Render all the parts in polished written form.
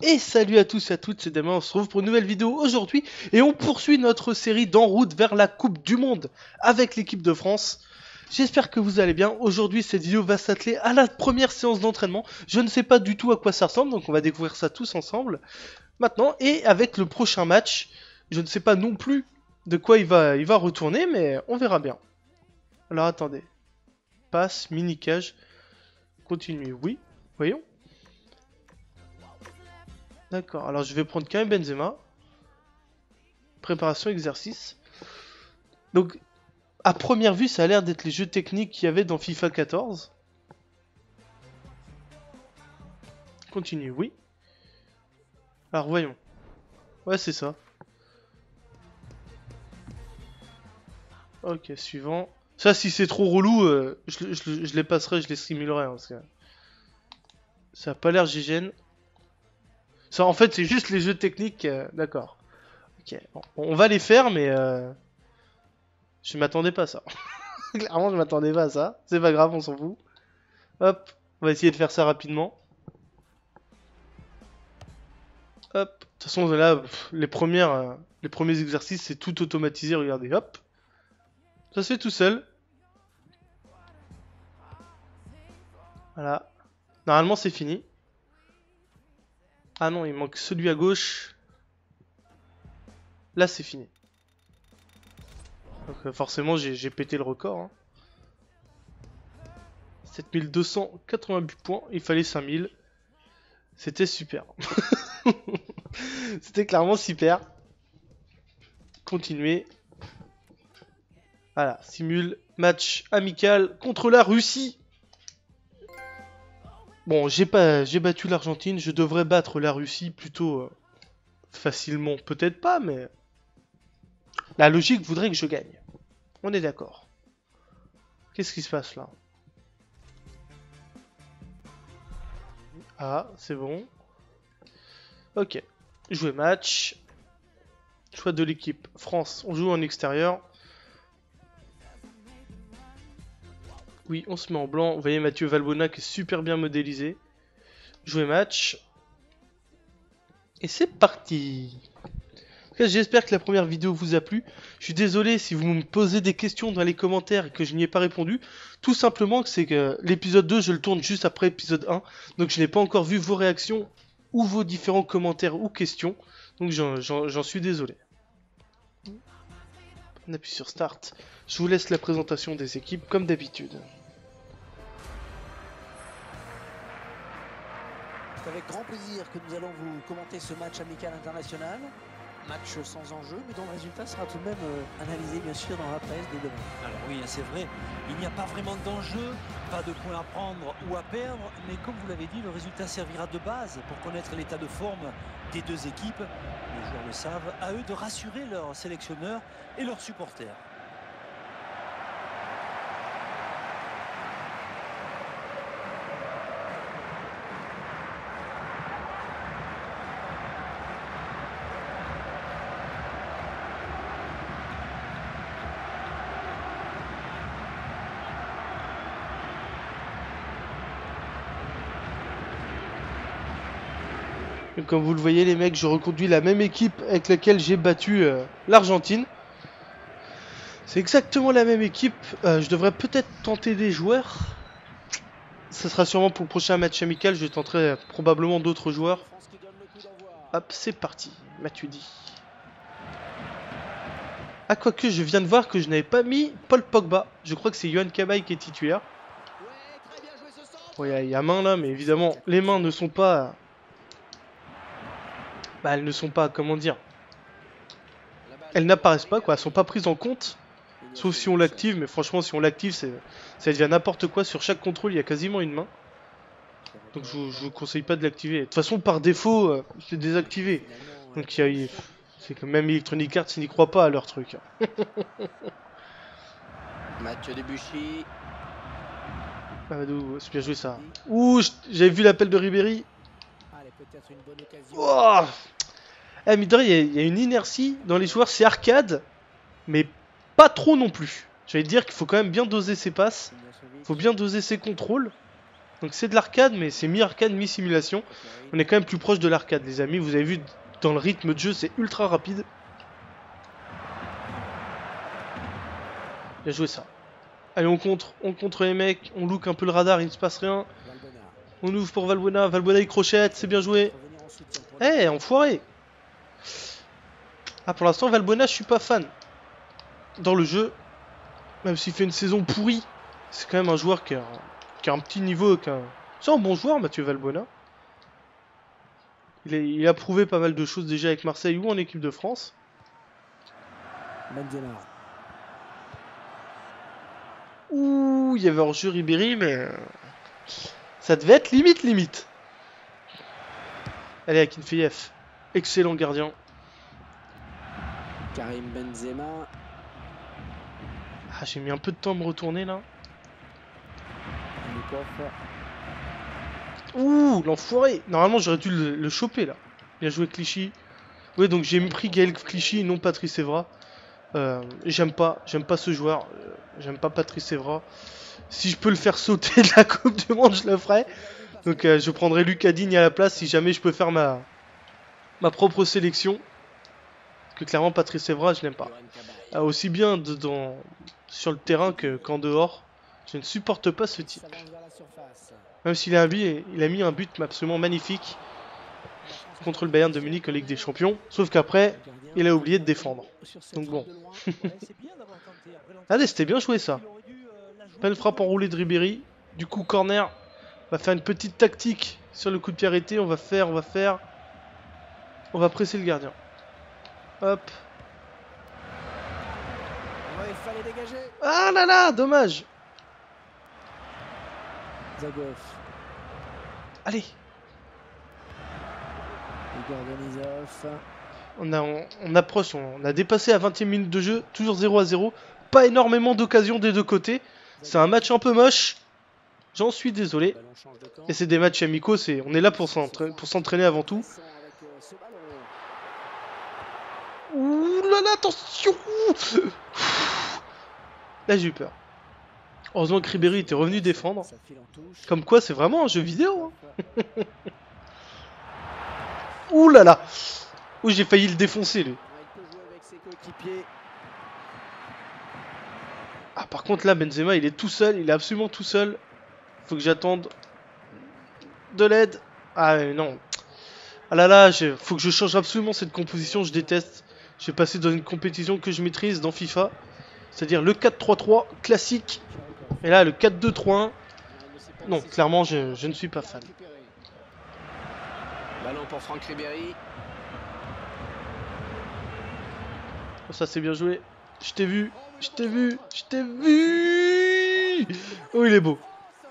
Et salut à tous et à toutes, c'est Damien, on se retrouve pour une nouvelle vidéo aujourd'hui et on poursuit notre série d'en route vers la Coupe du Monde avec l'équipe de France. J'espère que vous allez bien. Aujourd'hui, cette vidéo va s'atteler à la première séance d'entraînement. Je ne sais pas du tout à quoi ça ressemble, donc on va découvrir ça tous ensemble maintenant. Et avec le prochain match, je ne sais pas non plus de quoi il va retourner, mais on verra bien. Alors attendez. Passe, mini-cage. Continuer, oui. Voyons. D'accord, alors je vais prendre Karim Benzema. Préparation, exercice. Donc, à première vue, ça a l'air d'être les jeux techniques qu'il y avait dans FIFA 14. Continue, oui. Alors, voyons. Ouais, c'est ça. Ok, suivant. Ça, si c'est trop relou, je les passerai, je les simulerai. Hein, parce que ça a pas l'air gigène. Ça, en fait, c'est juste les jeux techniques. D'accord. Ok, bon, on va les faire, mais je m'attendais pas à ça. Clairement, je m'attendais pas à ça. C'est pas grave, on s'en fout. Hop, on va essayer de faire ça rapidement. Hop. De toute façon, là, les premiers exercices, c'est tout automatisé. Regardez, hop. Ça se fait tout seul. Voilà. Normalement, c'est fini. Ah non, il manque celui à gauche. Là, c'est fini. Donc, forcément, j'ai pété le record. Hein. 7288 points. Il fallait 5000. C'était super. C'était clairement super. Continuer. Voilà, simule match amical contre la Russie. Bon, j'ai battu l'Argentine, je devrais battre la Russie plutôt facilement, peut-être pas, mais la logique voudrait que je gagne. On est d'accord. Qu'est-ce qui se passe là? Ah, c'est bon. Ok. Jouer match. Choix de l'équipe. France, on joue en extérieur. Oui, on se met en blanc. Vous voyez Mathieu Valbuena qui est super bien modélisé. Jouer match. Et c'est parti. J'espère que la première vidéo vous a plu. Je suis désolé si vous me posez des questions dans les commentaires et que je n'y ai pas répondu. Tout simplement que c'est que l'épisode 2, je le tourne juste après l'épisode 1. Donc je n'ai pas encore vu vos réactions ou vos différents commentaires ou questions. Donc j'en suis désolé. On appuie sur Start. Je vous laisse la présentation des équipes comme d'habitude. C'est avec grand plaisir que nous allons vous commenter ce match amical international. Match sans enjeu, mais dont le résultat sera tout de même analysé bien sûr dans la presse dès demain. Alors oui, c'est vrai, il n'y a pas vraiment d'enjeu, pas de points à prendre ou à perdre, mais comme vous l'avez dit, le résultat servira de base pour connaître l'état de forme des deux équipes. Les joueurs le savent, à eux de rassurer leurs sélectionneurs et leurs supporters. Et comme vous le voyez les mecs, je reconduis la même équipe avec laquelle j'ai battu l'Argentine. C'est exactement la même équipe. Je devrais peut-être tenter des joueurs. Ce sera sûrement pour le prochain match amical. Je tenterai probablement d'autres joueurs. Hop, c'est parti. Matuidi. Ah, quoique je viens de voir que je n'avais pas mis Paul Pogba. Je crois que c'est Yohan Cabaye qui est titulaire. Bon, il y a main là, mais évidemment, les mains ne sont pas... Bah, elles ne sont pas, comment dire, elles n'apparaissent pas, quoi, elles sont pas prises en compte, sauf si on l'active, mais franchement, si on l'active, ça devient n'importe quoi, sur chaque contrôle, il y a quasiment une main, donc je vous conseille pas de l'activer. De toute façon, par défaut, c'est désactivé, donc c'est que même Electronic Arts n'y croit pas à leur truc. Mathieu Debuchy. C'est bien joué ça. Ouh, j'avais vu l'appel de Ribéry. Oh, eh, mais il y a une inertie dans les joueurs, c'est arcade, mais pas trop non plus. J'allais dire qu'il faut quand même bien doser ses passes, faut bien doser ses contrôles. Donc c'est de l'arcade, mais c'est mi-arcade, mi-simulation. On est quand même plus proche de l'arcade, les amis. Vous avez vu, dans le rythme de jeu, c'est ultra rapide. Bien joué ça. Allez, on contre les mecs. On look un peu le radar, il ne se passe rien. On ouvre pour Valbuena. Valbuena, il crochette, c'est bien joué. Eh, enfoiré. Ah, pour l'instant, Valbuena, je suis pas fan. Dans le jeu, même s'il fait une saison pourrie, c'est quand même un joueur qui a un petit niveau. C'est un bon joueur, Mathieu Valbuena. Il a prouvé pas mal de choses déjà avec Marseille ou en équipe de France. Benzema. Ouh, il y avait hors-jeu Ribéry, mais ça devait être limite. Allez, Akinfeyev. Excellent gardien. Karim Benzema. Ah, j'ai mis un peu de temps à me retourner là. Ouh, l'enfoiré. Normalement, j'aurais dû le choper là. Bien joué Clichy. Oui, donc j'ai pris Gaël Clichy et non Patrice Evra. J'aime pas ce joueur. J'aime pas Patrice Evra. Si je peux le faire sauter de la Coupe du Monde, je le ferai. Donc je prendrai Lucas Digne à la place si jamais je peux faire ma propre sélection. Parce que clairement Patrice Evra, je l'aime pas. Aussi bien sur le terrain qu'en dehors. Je ne supporte pas ce type. Même s'il a mis un but absolument magnifique contre le Bayern de Munich en Ligue des Champions. Sauf qu'après, il a oublié de défendre. Donc bon. Allez, c'était bien joué ça. Belle frappe enroulée de Ribéry. Du coup, corner. On va faire une petite tactique sur le coup de pied arrêté. On va presser le gardien. Hop. Ah là là, dommage. Zagov. Allez. On approche, on a dépassé à 20e minute de jeu, toujours 0-0. Pas énormément d'occasions des deux côtés. C'est un match un peu moche. J'en suis désolé. Et c'est des matchs amicaux, on est là pour s'entraîner avant tout. Ouh là là, attention. Là j'ai eu peur. Heureusement que Ribéry était revenu défendre. Comme quoi c'est vraiment un jeu vidéo. Hein. Ouh là là. Ouh, j'ai failli le défoncer lui. Ah par contre là Benzema il est tout seul, il est absolument tout seul. Faut que j'attende de l'aide. Ah non. Ah là là, faut que je change absolument cette composition, je déteste. Je vais passer dans une compétition que je maîtrise dans FIFA. C'est-à-dire le 4-3-3 classique. Et là le 4-2-3-1. Non, clairement je ne suis pas fan. Ballon pour Franck Ribéry. Oh, ça c'est bien joué. Je t'ai vu. Oh il est beau.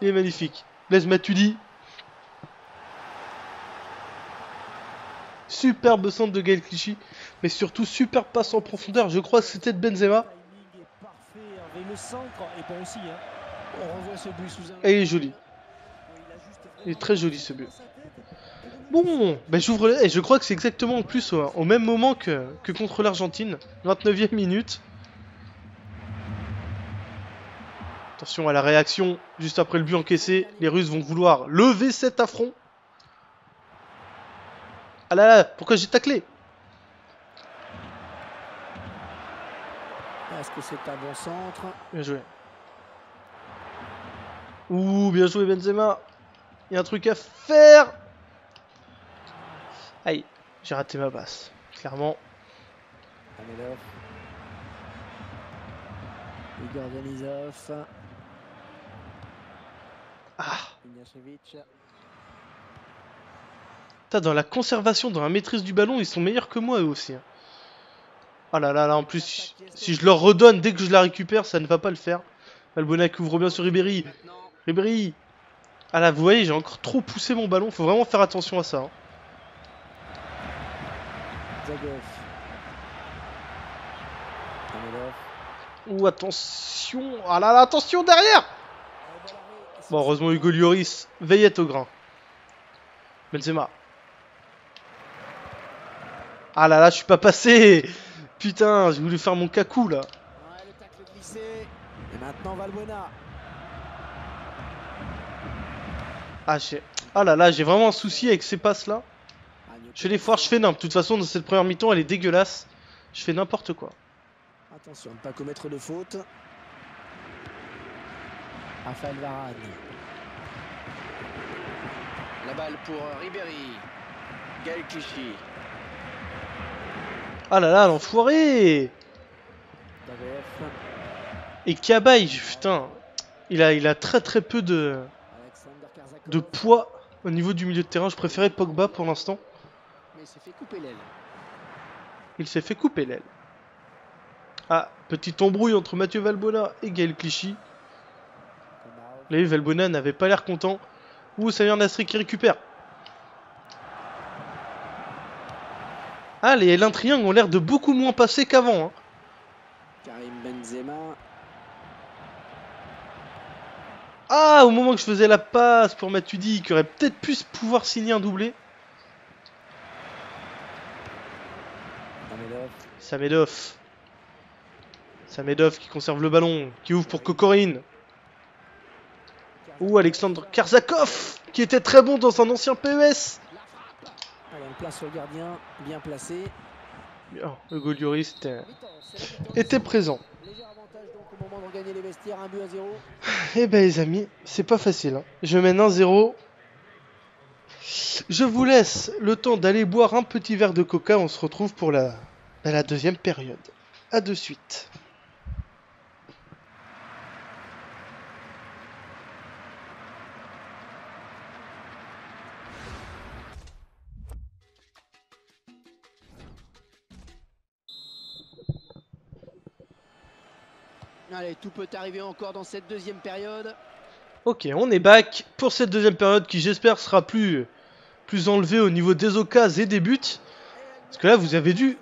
Il est magnifique. Blaise Matuidi. Superbe centre de Gaël Clichy. Mais surtout superbe passe en profondeur. Je crois que c'était de Benzema. Et il est joli. Il est très joli ce but. Bon, ben j'ouvre et je crois que c'est exactement en plus au même moment que contre l'Argentine. 29e minute. Attention à la réaction juste après le but encaissé. Les Russes vont vouloir lever cet affront. Ah là là, pourquoi j'ai taclé? Est-ce que c'est un bon centre? Bien joué. Ouh, bien joué Benzema. Il y a un truc à faire. Aïe, j'ai raté ma basse. Clairement. Igor Denisov. Ah. Putain, dans la conservation, dans la maîtrise du ballon, ils sont meilleurs que moi eux aussi. Oh là là là, en plus, si je leur redonne dès que je la récupère, ça ne va pas le faire. Valbuena qui ouvre bien sur Ribéry. Ribéry. Ah là, vous voyez, j'ai encore trop poussé mon ballon. Faut vraiment faire attention à ça. Hein. Ouh, attention. Ah là là, attention derrière. Bon, heureusement, Hugo Lloris veillait au grain. Benzema. Ah là là, je suis pas passé. Putain, j'ai voulu faire mon cacou là. Ouais, le tacle glissé. Et maintenant Valbuena. Ah là là, j'ai vraiment un souci avec ces passes là. Je fais les foires, je fais n'importe. De toute façon, dans cette première mi-temps, elle est dégueulasse. Je fais n'importe quoi. Attention de ne pas commettre de faute. Raphaël Varane. La balle pour Ribéry. Gaël Clichy. Ah là là, l'enfoiré! Daveff. Et Cabaye, putain. Il a très peu de poids au niveau du milieu de terrain. Je préférais Pogba pour l'instant. Mais il s'est fait couper l'aile. Il s'est fait couper l'aile. Ah, petite embrouille entre Mathieu Valbuena et Gaël Clichy. Là, Valbuena n'avait pas l'air content. Ouh, Samir Nasri qui récupère. Ah, les L1 triangles ont l'air de beaucoup moins passer qu'avant. Hein. Karim Benzema. Ah, au moment que je faisais la passe pour Matuidi, qui aurait peut-être pu pouvoir signer un doublé. Samedov. Samedov qui conserve le ballon, qui ouvre pour Kokorine. Ou Alexandre Karsakov, qui était très bon dans un ancien PES. Allez, une place sur le gardien, bien placé. Bien, le goaluriste était présent. Léger avantage donc au moment de regagner les vestiaires, 1-0. Eh ben les amis, c'est pas facile. Hein. Je mène 1-0. Je vous laisse le temps d'aller boire un petit verre de coca. On se retrouve pour la deuxième période. A de suite. Allez, tout peut arriver encore dans cette deuxième période. Ok, on est back pour cette deuxième période qui j'espère sera plus enlevée au niveau des occasions et des buts. Parce que là vous avez dû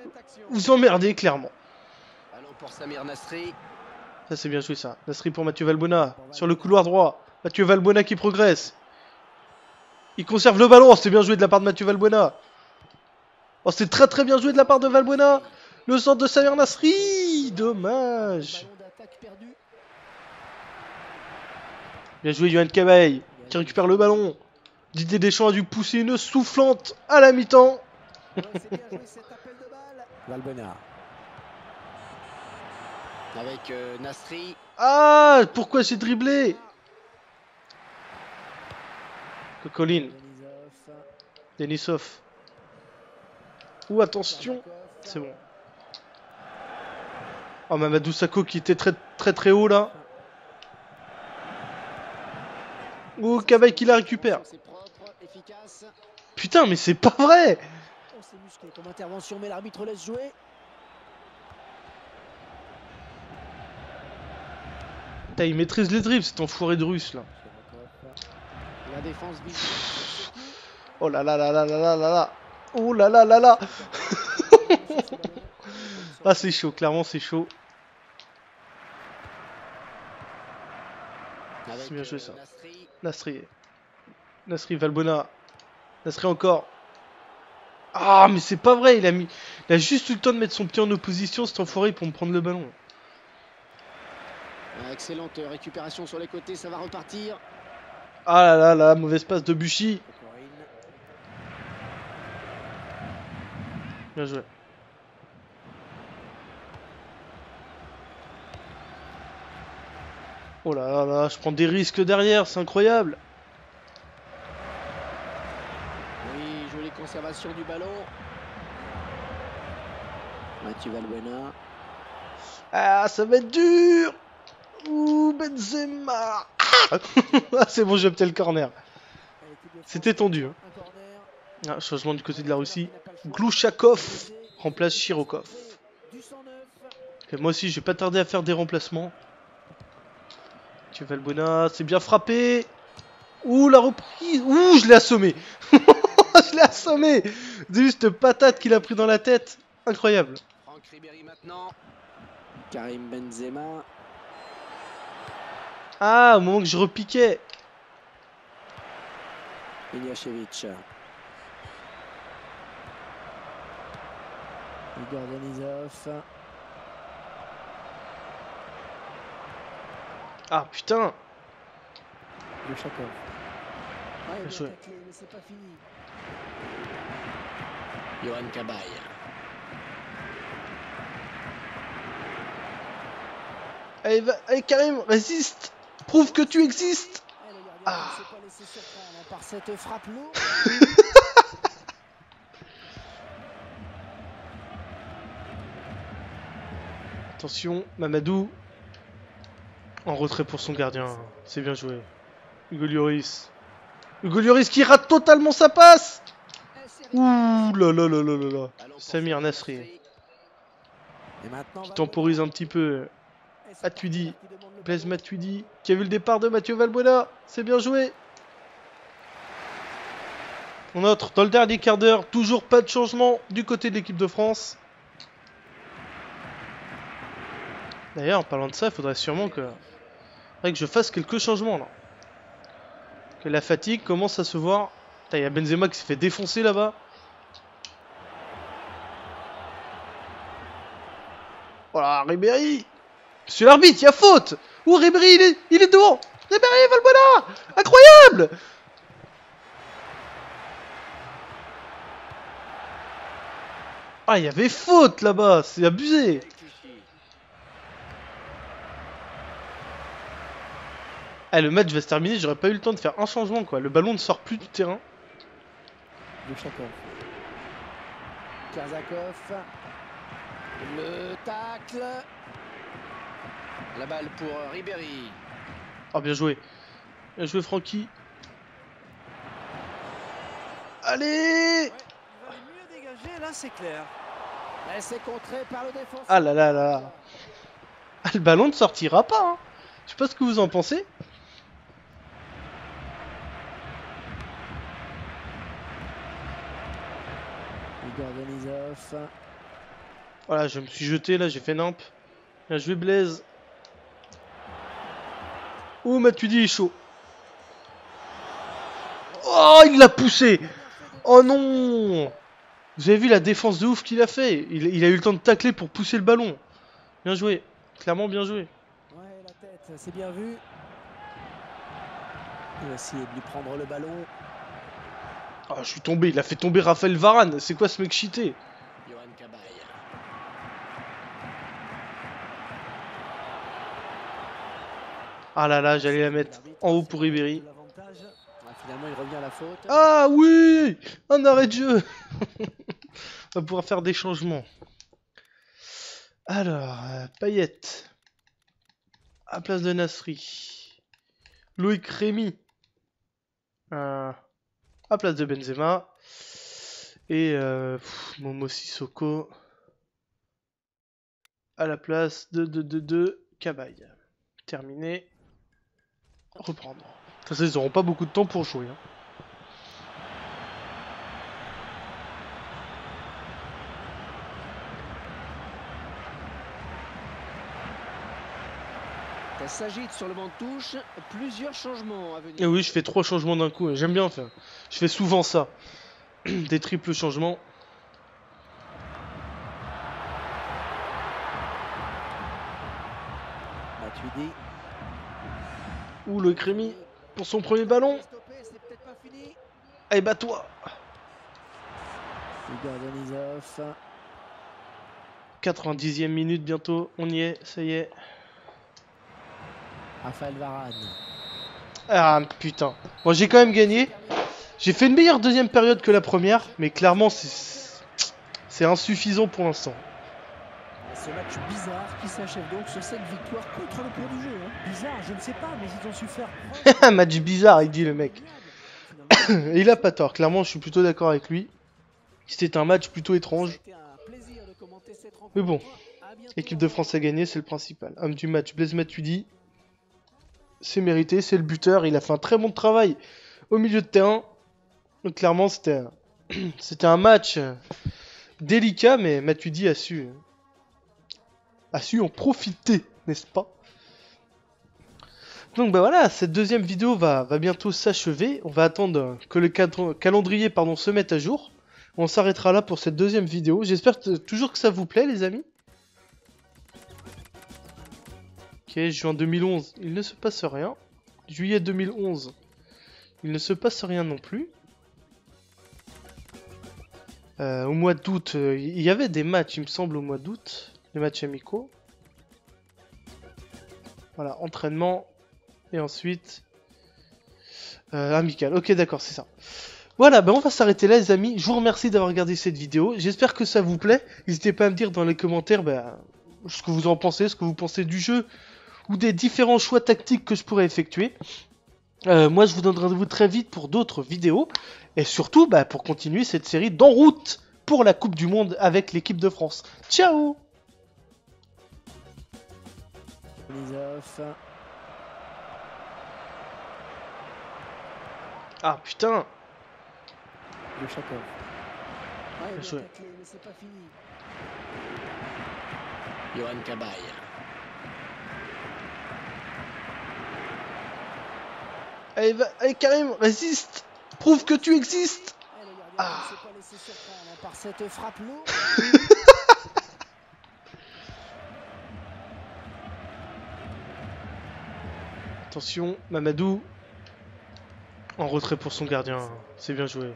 vous emmerder clairement. Ballon pour Samir Nasri. Ça c'est bien joué ça. Nasri pour Mathieu Valbuena sur le couloir droit. Mathieu Valbuena qui progresse. Il conserve le ballon, c'est bien joué de la part de Mathieu Valbuena. Oh, c'est très bien joué de la part de Valbuena. Le centre de Samir Nasri. Dommage. Bien joué Yohan Cabaye qui récupère le ballon. Didier Deschamps a dû pousser une soufflante à la mi-temps. Valbuena. Avec Nasri. Ah, pourquoi j'ai dribblé? Kokolin. Denisov. Ouh, attention. C'est bon. Oh, Mamadou Sakho qui était très haut là. Oh, Cabaye qui la récupère. Putain, mais c'est pas vrai. On s'est musclé comme intervention, mais l'arbitre laisse jouer. Putain, il maîtrise les dribbles, cet enfoiré de russe là. La défense oh là là là là là là là là. Oh là là là là. Ah, c'est chaud, clairement c'est chaud. C'est bien joué ça. Nasri Valbuena. Nasri encore. Ah, mais c'est pas vrai, il a juste eu le temps de mettre son pied en opposition, cet enfoiré, pour me prendre le ballon. Excellente récupération sur les côtés, ça va repartir. Ah là là là, mauvaise passe de Buchy. Bien joué. Oh là là là, je prends des risques derrière, c'est incroyable. Oui, jolie conservation du ballon. Mathieu Valbuena. Ah, ça va être dur. Ouh, Benzema. Ah, c'est bon, j'ai obtenu le corner. C'était tendu. Hein. Ah, changement du côté de la Russie. Glouchakov remplace Chirokov. Okay, moi aussi, je vais pas tarder à faire des remplacements. Mathieu Valbuena, c'est bien frappé. Ouh, la reprise. Ouh, je l'ai assommé. Je l'ai assommé. Juste patate qu'il a pris dans la tête. Incroyable. Franck Ribéry maintenant. Karim Benzema. Ah, au moment que je repiquais. Iliašević. Igor Denisov. Ah, putain. Glouchakov. Ouais, Bien joué. taclé, mais c'est pas fini. Johan Cabaye. Allez Karim, résiste. Prouve que tu existes. Eh, le gardien Ah. ne s'est pas laissé surprendre hein, par cette frappe lourde. Attention, Mamadou. En retrait pour son gardien. C'est bien joué. Hugo Lloris. Hugo Lloris qui rate totalement sa passe. Eh, c'est Ouh là là là là là là. Ballon pour Samir Nasri Et maintenant, qui temporise un petit peu. Et c'est Matuidi. Portugal qui demande le Blaise ballon. Matuidi qui a vu le départ de Mathieu Valbuena. C'est bien joué. On entre dans le dernier quart d'heure. Toujours pas de changement du côté de l'équipe de France. D'ailleurs, en parlant de ça, il faudrait sûrement que je fasse quelques changements là. Que la fatigue commence à se voir. Il y a Benzema qui s'est fait défoncer là-bas. Voilà, Ribéry. Monsieur l'arbitre, il y a faute. Ouh, Ribéry, il est devant. Ribéry, Valbuena. Incroyable. Ah, il y avait faute là-bas. C'est abusé. Ah, le match va se terminer, j'aurais pas eu le temps de faire un changement quoi. Le ballon ne sort plus du terrain. Lushakov. Kazakov. Le tacle. La balle pour Ribéry. Ah, bien joué. Bien joué, Francky. Allez. Ouais, il valait mieux dégager, là c'est clair. Et c'est contré par le défenseur. Ah là là là. Ah, le ballon ne sortira pas. Hein. Je sais pas ce que vous en pensez. Igor Denisov. Voilà, je me suis jeté là, j'ai fait nimp. Bien joué, Blaise. Oh, Matuidi est chaud. Oh, il l'a poussé. Oh non. Vous avez vu la défense de ouf qu'il a fait. Il a eu le temps de tacler pour pousser le ballon. Bien joué. Clairement bien joué. Ouais, la tête, c'est bien vu. Il va essayer de lui prendre le ballon. Ah, je suis tombé. Il a fait tomber Raphaël Varane. C'est quoi ce mec cheaté? Johan Cabaye. Ah là là, j'allais la mettre en haut pour Ribéry. L'avantage. Ouais, finalement, il revient à la faute. Ah oui, un arrêt de jeu. On va pouvoir faire des changements. Alors, Payet. À place de Nasri. Loïc Rémy. À place de Benzema. Et Momo Sissoko. À la place de Cabaye. Terminé. Reprendre. De toute façon, ils n'auront pas beaucoup de temps pour jouer. Hein. Ça s'agite sur le banc de touche. Plusieurs changements à venir. Et oui, je fais 3 changements d'un coup. J'aime bien faire. Je fais souvent ça. Des triples changements. Matuidi. Ouh, le Crémy pour son premier ballon. Stoppé, c'est peut-être pas fini. Allez, bats-toi. Igor Denisov. 90e minute bientôt. On y est, ça y est. Raphaël Varane. Ah putain. Bon, j'ai quand même gagné. J'ai fait une meilleure deuxième période que la première. Mais clairement, c'est insuffisant pour l'instant. Ce match bizarre qui s'achève donc sur cette victoire contre le cours du jeu. Hein. Bizarre, je ne sais pas, mais ils ont su faire. Un match bizarre, il dit le mec. Et il a pas tort. Clairement, je suis plutôt d'accord avec lui. C'était un match plutôt étrange. C'était un plaisir de commenter cette rencontre. Mais bon, À bientôt. l'équipe de France a gagné, c'est le principal. Homme du match, Blaise Matuidi. C'est mérité, c'est le buteur. Il a fait un très bon travail au milieu de terrain. Donc clairement, c'était un match délicat, mais Matuidi a su en profiter, n'est-ce pas? Donc bah voilà, cette deuxième vidéo va bientôt s'achever. On va attendre que le calendrier se mette à jour. On s'arrêtera là pour cette deuxième vidéo. J'espère toujours que ça vous plaît, les amis. Ok, juin 2011, il ne se passe rien. Juillet 2011, il ne se passe rien non plus. Au mois d'août, il y avait des matchs, il me semble, au mois d'août. Des matchs amicaux. Voilà, entraînement. Et ensuite... amical. Ok, d'accord, c'est ça. Voilà, ben on va s'arrêter là, les amis. Je vous remercie d'avoir regardé cette vidéo. J'espère que ça vous plaît. N'hésitez pas à me dire dans les commentaires ce que vous en pensez, ce que vous pensez du jeu, ou des différents choix tactiques que je pourrais effectuer. Moi, je vous donne rendez-vous très vite pour d'autres vidéos. Et surtout, pour continuer cette série d'en route pour la Coupe du Monde avec l'équipe de France. Ciao! Ah, putain! Le Chakov. Ouais, il a joué. taclé, mais c'est pas fini. Johan Cabaye. Allez, Karim, résiste! Prouve que tu existes! Eh, le gardien Ah. ne s'est pas laissé surprendre par cette frappe lourde. Attention, Mamadou. En retrait pour son gardien. C'est bien joué.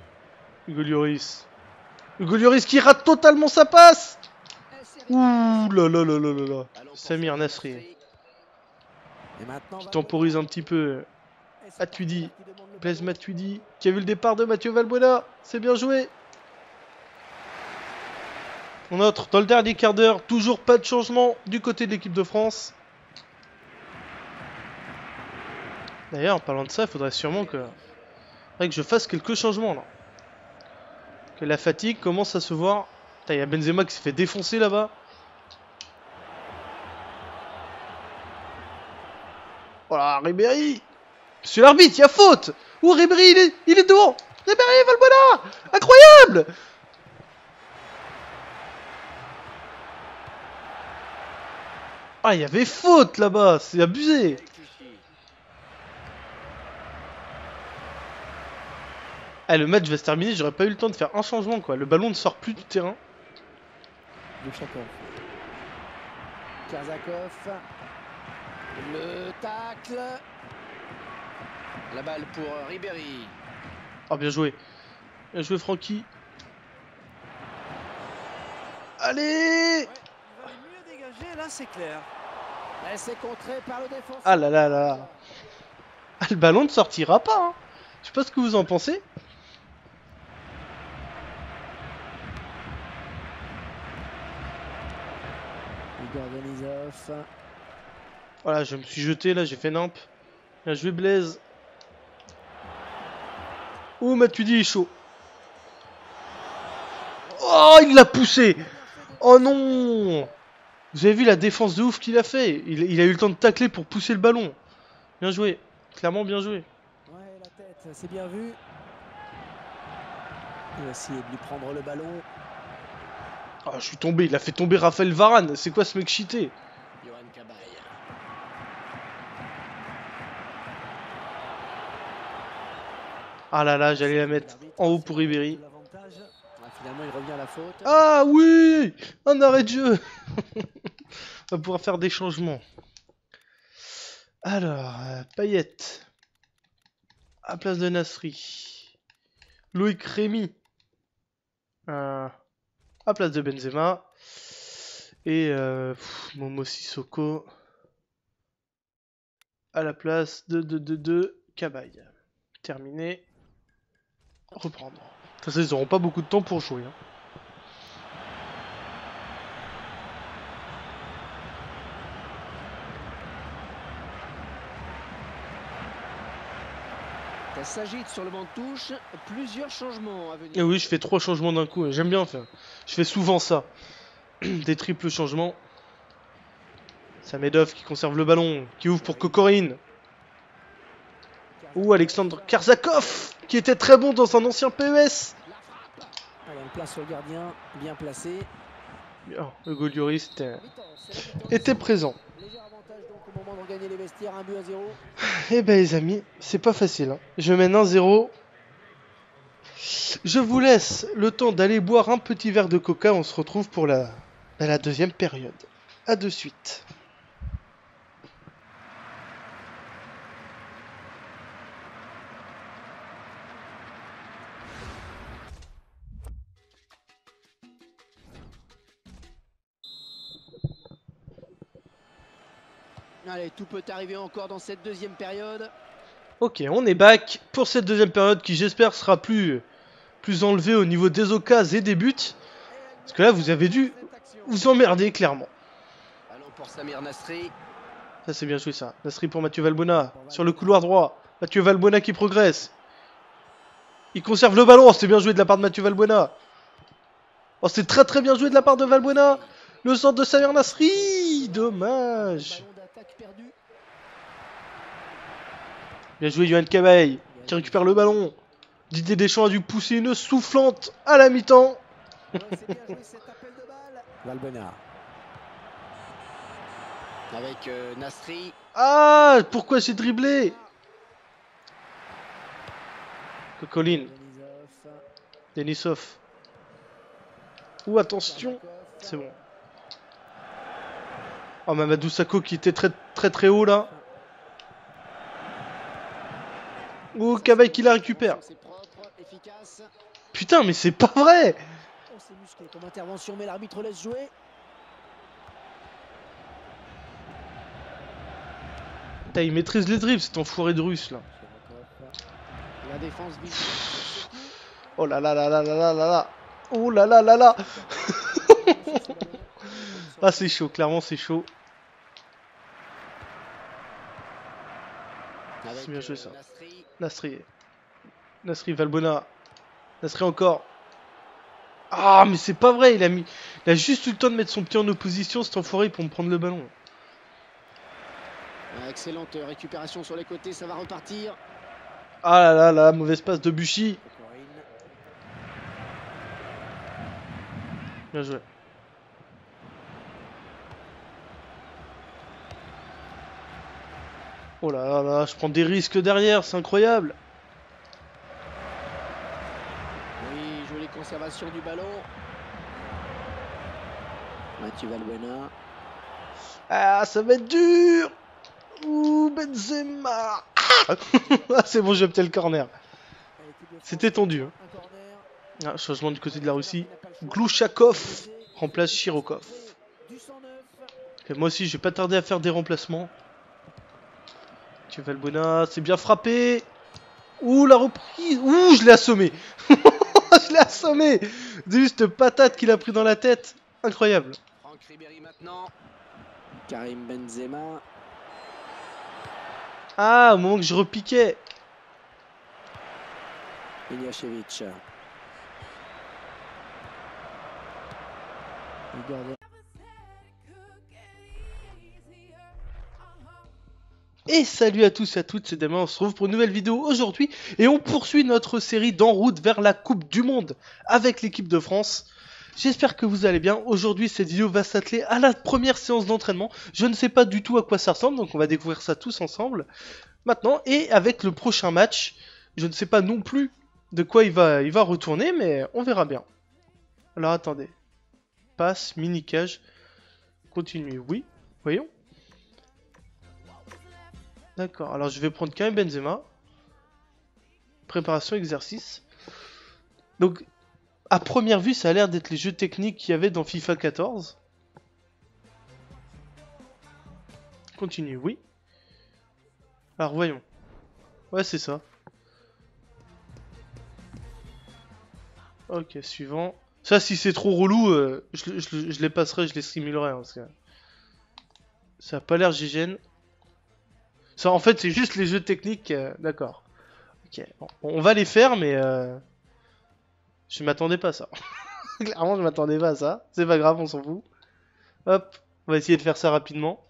Hugo Lloris. Hugo Lloris qui rate totalement sa passe! Ouh là là là là là là. Samir Nasri. Et maintenant, Qui temporise un petit peu. Matuidi. Blaise Matuidi. Qui a vu le départ de Mathieu Valbuena. C'est bien joué. On entre dans le dernier quart d'heure. Toujours pas de changement du côté de l'équipe de France. D'ailleurs, en parlant de ça, il faudrait sûrement que je fasse quelques changements là. Que la fatigue commence à se voir. Putain, il y a Benzema qui s'est fait défoncer là-bas. Voilà, Ribéry. Monsieur l'arbitre, il y a faute. Ouh, Ribéry, il est devant. Ribéry, Valbuena. Incroyable. Ah, il y avait faute là-bas. C'est abusé. Ah, le match va se terminer, j'aurais pas eu le temps de faire un changement quoi. Le ballon ne sort plus du terrain. Le Chakov. Karzakov. Le tacle. La balle pour Ribéry. Oh, bien joué. Bien joué, Francky. Allez. Ouais, il valait mieux dégager, là c'est clair. Elle s'est contrée par le défenseur. Ah là là là. Ah, le ballon ne sortira pas. Hein. Je sais pas ce que vous en pensez. Igor Denisov. Voilà, je me suis jeté là, j'ai fait nimp. Bien joué, Blaise. Oh, Matuidi est chaud. Oh, il l'a poussé. Oh non. Vous avez vu la défense de ouf qu'il a fait. Il a eu le temps de tacler pour pousser le ballon. Bien joué. Clairement bien joué. Ouais, la tête, c'est bien vu. Il va essayer de lui prendre le ballon. Ah, je suis tombé. Il a fait tomber Raphaël Varane. C'est quoi ce mec cheaté? Johan Cabaye. Ah là là, j'allais la mettre en haut pour Ribéry. L'avantage. Ouais, finalement, il revient à la faute. Ah oui, un arrêt de jeu. On va pouvoir faire des changements. Alors, Payet. À place de Nasri. Loïc Rémy. À place de Benzema. Et Momo Sissoko. À la place de Cabaye. Terminé. Reprendre. De toute façon, ils n'auront pas beaucoup de temps pour jouer. Hein. Ça s'agite sur le banc de touche. Plusieurs changements à venir. Et oui, je fais 3 changements d'un coup. J'aime bien faire. Je fais souvent ça. Des triples changements. Samedov qui conserve le ballon. Qui ouvre pour Kokorine. Ou Alexandre Karzakov. Qui était très bon dans un ancien PES. Allez, on place sur le gardien. Bien placé. Oh, Hugo Lloris était présent. Léger avantage donc au moment de regagner les vestiaires. 1-0. Eh ben les amis, c'est pas facile. Hein. Je mène 1-0. Je vous laisse le temps d'aller boire un petit verre de coca. On se retrouve pour la deuxième période. A de suite. Allez, tout peut arriver encore dans cette deuxième période. Ok, on est back pour cette deuxième période qui j'espère sera plus enlevée au niveau des occasions et des buts. Parce que là vous avez dû vous emmerder clairement. Ballon pour Samir Nasri. Ça c'est bien joué ça. Nasri pour Mathieu Valbuena sur le couloir droit. Mathieu Valbuena qui progresse. Il conserve le ballon, c'est bien joué de la part de Mathieu Valbuena. Oh c'est très bien joué de la part de Valbuena. Le centre de Samir Nasri. Dommage. Ballon d'attaque perdu. Bien joué Yohan Cabaye qui récupère le ballon. Didier Deschamps a dû pousser une soufflante à la mi-temps. Ouais, c'est bien joué cet appel de balle. Valbuena. Avec Nasri. Ah, pourquoi j'ai dribblé? Coqueline, Denisov. Ouh, attention. C'est bon. Oh, Mamadou Sakho qui était très haut là. Ouh, Cabaye qui la récupère. C'est propre, efficace. Putain, mais c'est pas vrai. Oh, c'est musclé comme intervention, mais l'arbitre laisse jouer. Putain, il maîtrise les dribbles, cet enfoiré de russe là. La défense vise. Oh là là là là là là là là. Oh là là là là. Ah, c'est chaud, clairement c'est chaud. C'est bien joué ça. Nasri. Nasri Valbuena. Nasri encore. Ah, mais c'est pas vrai, il a juste eu le temps de mettre son pied en opposition, cet enfoiré, pour me prendre le ballon. Excellente récupération sur les côtés, ça va repartir. Ah là là là, mauvaise passe de Buchy. Bien joué. Oh là là là, je prends des risques derrière, c'est incroyable. Oui, jolie conservation du ballon. Mathieu Valbuena. Ah, ça va être dur. Ouh, Benzema. Ah, c'est bon, j'ai obtenu le corner. C'était tendu. Hein. Ah, changement du côté de la Russie. Glouchakov remplace Chirokov. Okay, moi aussi, je vais pas tarder à faire des remplacements. Tu Valbuena, c'est bien frappé. Ouh, la reprise. Ouh, je l'ai assommé. Je l'ai assommé. Juste patate qu'il a pris dans la tête. Incroyable. Franck Ribéry maintenant. Karim Benzema. Ah, au moment que je repiquais. Iliašević. Le gardien. Et salut à tous et à toutes, c'est Damien, on se retrouve pour une nouvelle vidéo aujourd'hui et on poursuit notre série d'en route vers la Coupe du Monde avec l'équipe de France. J'espère que vous allez bien. Aujourd'hui, cette vidéo va s'atteler à la première séance d'entraînement. Je ne sais pas du tout à quoi ça ressemble, donc on va découvrir ça tous ensemble maintenant. Et avec le prochain match, je ne sais pas non plus de quoi il va retourner, mais on verra bien. Alors attendez. Passe, mini-cage. Continue, oui. Voyons. D'accord, alors je vais prendre Karim Benzema. Préparation, exercice. Donc, à première vue, ça a l'air d'être les jeux techniques qu'il y avait dans FIFA 14. Continue, oui. Alors, voyons. Ouais, c'est ça. Ok, suivant. Ça, si c'est trop relou, je les passerai, je les simulerai. Hein, parce que ça a pas l'air gigène. Ça, en fait, c'est juste les jeux techniques. D'accord. Ok. Bon, on va les faire, mais je m'attendais pas à ça. Clairement, je m'attendais pas à ça. C'est pas grave, on s'en fout. Hop. On va essayer de faire ça rapidement.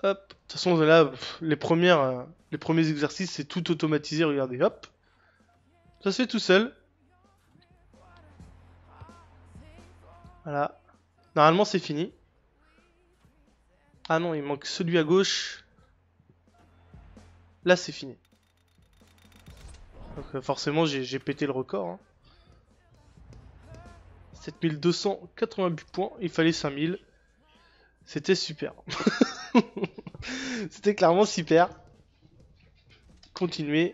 Hop. De toute façon, là, les premiers exercices, c'est tout automatisé. Regardez, hop. Ça se fait tout seul. Voilà. Normalement, c'est fini. Ah non, il manque celui à gauche. Là, c'est fini. Donc forcément, j'ai pété le record. Hein. 7288 points, il fallait 5000. C'était super. C'était clairement super. Continuez.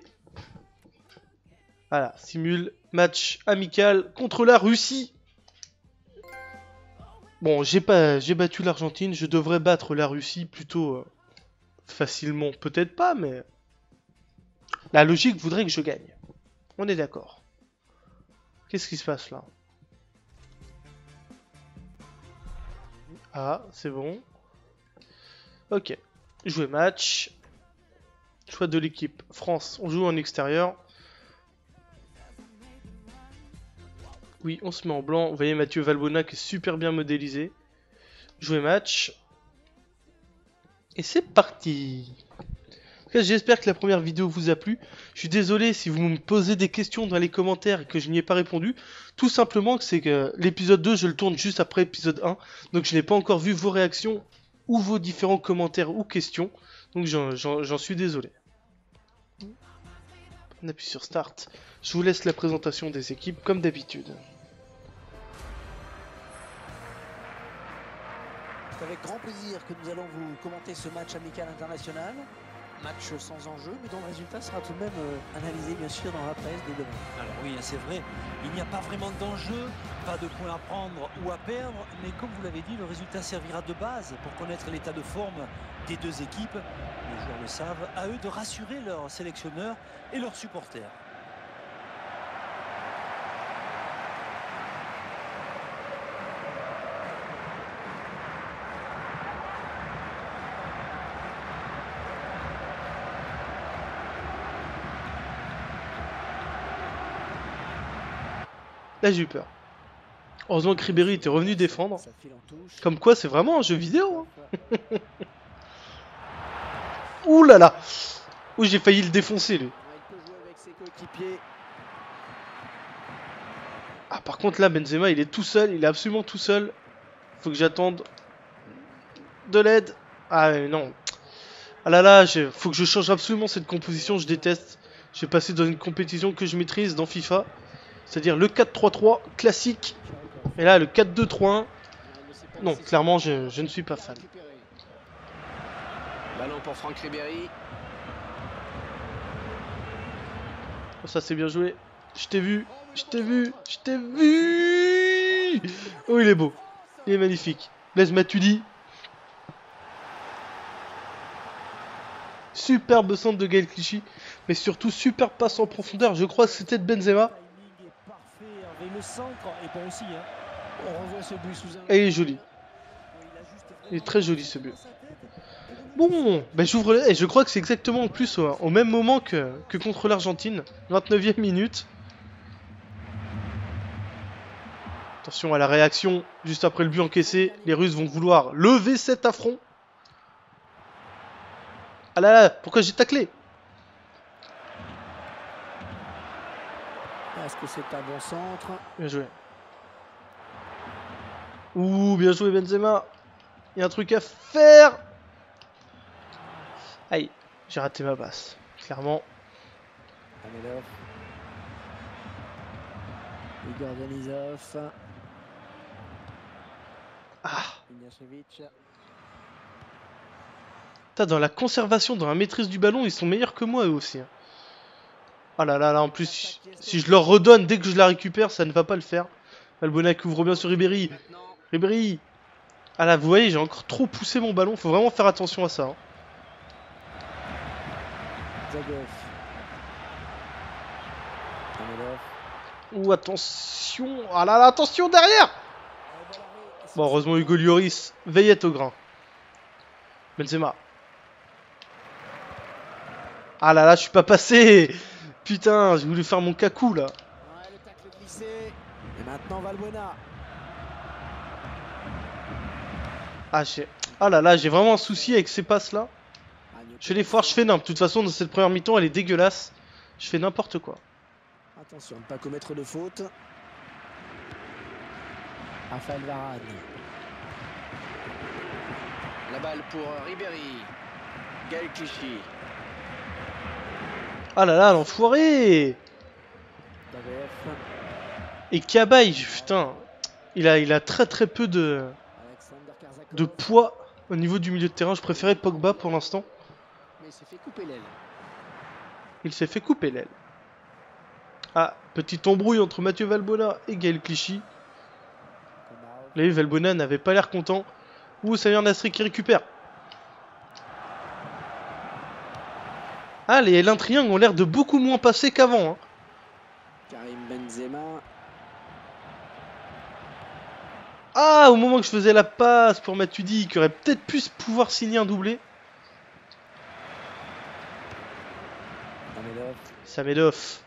Voilà, simule match amical contre la Russie. Bon, j'ai battu l'Argentine, je devrais battre la Russie plutôt facilement. Peut-être pas, mais la logique voudrait que je gagne. On est d'accord. Qu'est-ce qui se passe là? Ah, c'est bon. Ok. Jouer match. Choix de l'équipe. France, on joue en extérieur. Oui, on se met en blanc. Vous voyez Mathieu Valbuena qui est super bien modélisé. Jouer match. Et c'est parti. En tout cas, j'espère que la première vidéo vous a plu. Je suis désolé si vous me posez des questions dans les commentaires et que je n'y ai pas répondu. Tout simplement que c'est que l'épisode 2, je le tourne juste après l'épisode 1. Donc je n'ai pas encore vu vos réactions ou vos différents commentaires ou questions. Donc j'en suis désolé. On appuie sur Start. Je vous laisse la présentation des équipes comme d'habitude. C'est avec grand plaisir que nous allons vous commenter ce match amical international. Match sans enjeu, mais dont le résultat sera tout de même analysé bien sûr dans la presse dès demain. Alors oui, c'est vrai, il n'y a pas vraiment d'enjeu, pas de points à prendre ou à perdre, mais comme vous l'avez dit, le résultat servira de base pour connaître l'état de forme des deux équipes. Les joueurs le savent, à eux de rassurer leurs sélectionneurs et leurs supporters. Là j'ai eu peur. Heureusement que Ribéry était revenu défendre. Ça file en touche. Comme quoi c'est vraiment un jeu vidéo. Hein. Ouh là là. Ouh, j'ai failli le défoncer lui. Il peut jouer avec ses coéquipiers. Ah par contre là Benzema il est tout seul, il est absolument tout seul. Faut que j'attende de l'aide. Ah non. Ah là là, faut que je change absolument cette composition, je déteste. Je vais passer dans une compétition que je maîtrise dans FIFA. C'est-à-dire le 4-3-3 classique. Et là le 4-2-3-1. Non, clairement je ne suis pas fan. Ballon pour Franck Ribéry. Oh, ça c'est bien joué. Je t'ai vu, je t'ai vu, je t'ai vu. Oh il est beau, il est magnifique. Blaise Matuidi. Superbe centre de Gaël Clichy. Mais surtout superbe passe en profondeur. Je crois que c'était de Benzema. Le centre est bon aussi. Hein. On revoit ce but sous un... Et il est joli. Il est très joli ce but. Bon, ben j'ouvre le... Et je crois que c'est exactement en plus au même moment que contre l'Argentine. 29e minute. Attention à la réaction. Juste après le but encaissé, les Russes vont vouloir lever cet affront. Ah là là, pourquoi j'ai taclé? Est-ce que c'est un bon centre? Bien joué. Ouh, bien joué Benzema. Il y a un truc à faire. Aïe, j'ai raté ma passe. Clairement. Amelov. Igor Denisov. Ah. Ignacevic. Putain, dans la conservation, dans la maîtrise du ballon, ils sont meilleurs que moi eux aussi. Hein. Ah là là là, en plus, si je leur redonne dès que je la récupère, ça ne va pas le faire. Valbuena qui ouvre bien sur Ribéry. Ribéry. Ah là, vous voyez, j'ai encore trop poussé mon ballon. Faut vraiment faire attention à ça. Hein. Zagoff. Amelov. Ouh, attention. Ah là là, attention derrière. Bon, heureusement, Hugo Lloris veillait au grain. Benzema. Ah là là, je suis pas passé. Putain, j'ai voulu faire mon cacou là. Ouais, le tacle glissé. Et maintenant Valbuena. Ah là là, j'ai vraiment un souci avec ces passes là. Je fais les foires, je fais n'importe. De toute façon, dans cette première mi-temps, elle est dégueulasse. Je fais n'importe quoi. Attention, ne pas commettre de faute. Raphaël Varane. La balle pour Ribéry. Gaël Clichy. Ah là là, l'enfoiré. Daveff. Et Cabaye, putain. Il a très très peu de poids au niveau du milieu de terrain. Je préférais Pogba pour l'instant. Mais il s'est fait couper l'aile. Il s'est fait couper l'aile. Ah, petite embrouille entre Mathieu Valbuena et Gaël Clichy. Komarov. Là, Valbuena n'avait pas l'air content. Ouh, Samir Nasri qui récupère. Ah, les L1 triangles ont l'air de beaucoup moins passer qu'avant. Hein. Karim Benzema. Ah, au moment que je faisais la passe pour Matuidi, qui aurait peut-être pu pouvoir signer un doublé. Samedov.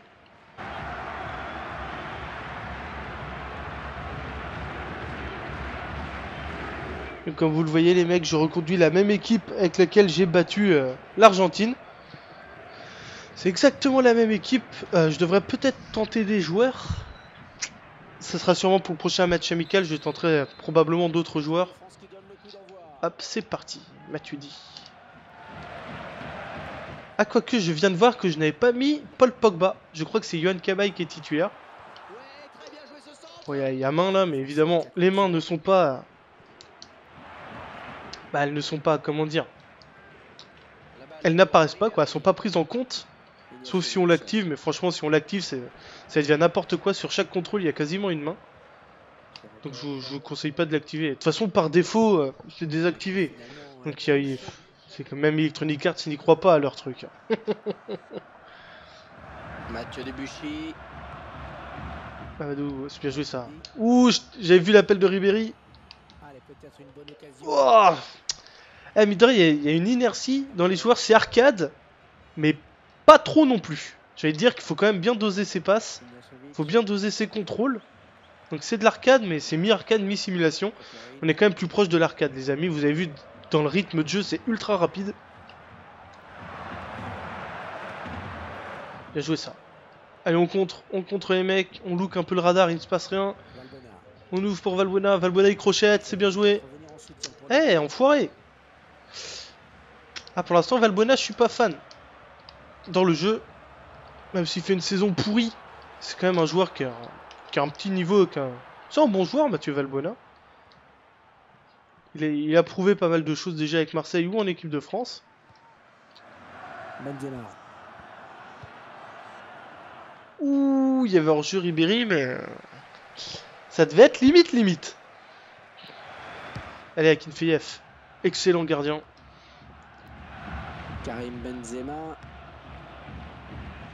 Et comme vous le voyez les mecs, je reconduis la même équipe avec laquelle j'ai battu l'Argentine. C'est exactement la même équipe. Je devrais peut-être tenter des joueurs. Ce sera sûrement pour le prochain match amical. Je tenterai probablement d'autres joueurs. Hop, c'est parti. Matuidi. Ah, quoique je viens de voir que je n'avais pas mis Paul Pogba. Je crois que c'est Yohan Cabaye qui est titulaire. Bon, il y a main là, mais évidemment, les mains ne sont pas... Bah, elles ne sont pas, comment dire... Elles n'apparaissent pas, quoi. Elles sont pas prises en compte. Sauf si on l'active, mais franchement, si on l'active, ça devient n'importe quoi. Sur chaque contrôle, il y a quasiment une main. Donc je vous conseille pas de l'activer. De toute façon, par défaut, c'est désactivé. Donc c'est que même Electronic Arts, ils n'y croient pas à leur truc. Mathieu Debuchy. Mamadou, c'est bien joué ça. Ouh, j'avais vu l'appel de Ribéry. Oh, eh, mine de rien, il y a une inertie dans les joueurs, c'est arcade, mais pas trop non plus. J'allais dire qu'il faut quand même bien doser ses passes, il faut bien doser ses contrôles. Donc c'est de l'arcade, mais c'est mi-arcade, mi-simulation. On est quand même plus proche de l'arcade, les amis. Vous avez vu, dans le rythme de jeu, c'est ultra rapide. Bien joué ça. Allez, on contre les mecs, on look un peu le radar, il ne se passe rien. On ouvre pour Valbuena, Valbuena il crochette, c'est bien joué. Eh, hey, enfoiré. Ah, pour l'instant, Valbuena, je suis pas fan. Dans le jeu, même s'il fait une saison pourrie, c'est quand même un joueur qui a un petit niveau. C'est un bon joueur, Mathieu Valbuena. Il a prouvé pas mal de choses déjà avec Marseille ou en équipe de France. Benzema. Ouh, il y avait hors-jeu Ribéry, mais... ça devait être limite. Allez, Akinfeyev. Excellent gardien. Karim Benzema.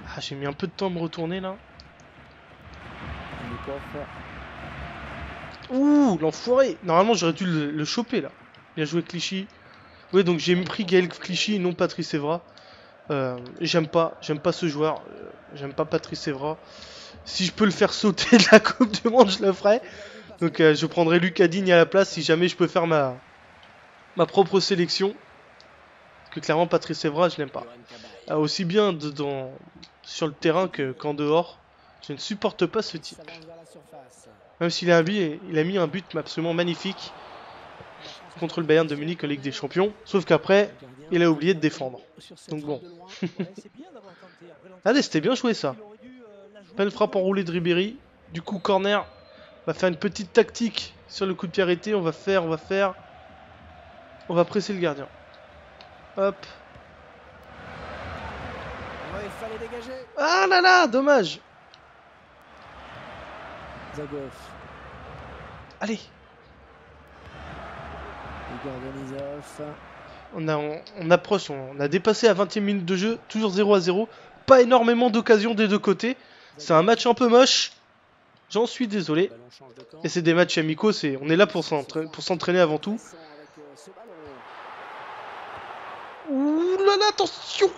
Ah, j'ai mis un peu de temps à me retourner, là. Ouh, l'enfoiré. Normalement, j'aurais dû le choper, là. Bien joué, Clichy. Oui, donc j'ai pris Gaël Clichy et non Patrice Evra. J'aime pas ce joueur. J'aime pas Patrice Evra. Si je peux le faire sauter de la Coupe du Monde, je le ferai. Donc je prendrai Lucas Digne à la place si jamais je peux faire ma propre sélection. Parce que clairement, Patrice Evra, je l'aime pas. Aussi bien sur le terrain qu'en dehors. Je ne supporte pas ce type. Même s'il a mis un but absolument magnifique contre le Bayern de Munich en Ligue des Champions. Sauf qu'après, il a oublié de défendre. Donc bon. Allez, c'était bien joué ça. Belle frappe enroulée de Ribéry. Du coup, corner. On va faire une petite tactique sur le coup de pied arrêté. On va presser le gardien. Hop. Ah là là, dommage. Zagov. Allez. On approche, on a dépassé à 20e minute de jeu, toujours 0-0. Pas énormément d'occasions des deux côtés. C'est un match un peu moche. J'en suis désolé. Et c'est des matchs amicaux, on est là pour s'entraîner avant tout. Ouh là là, attention.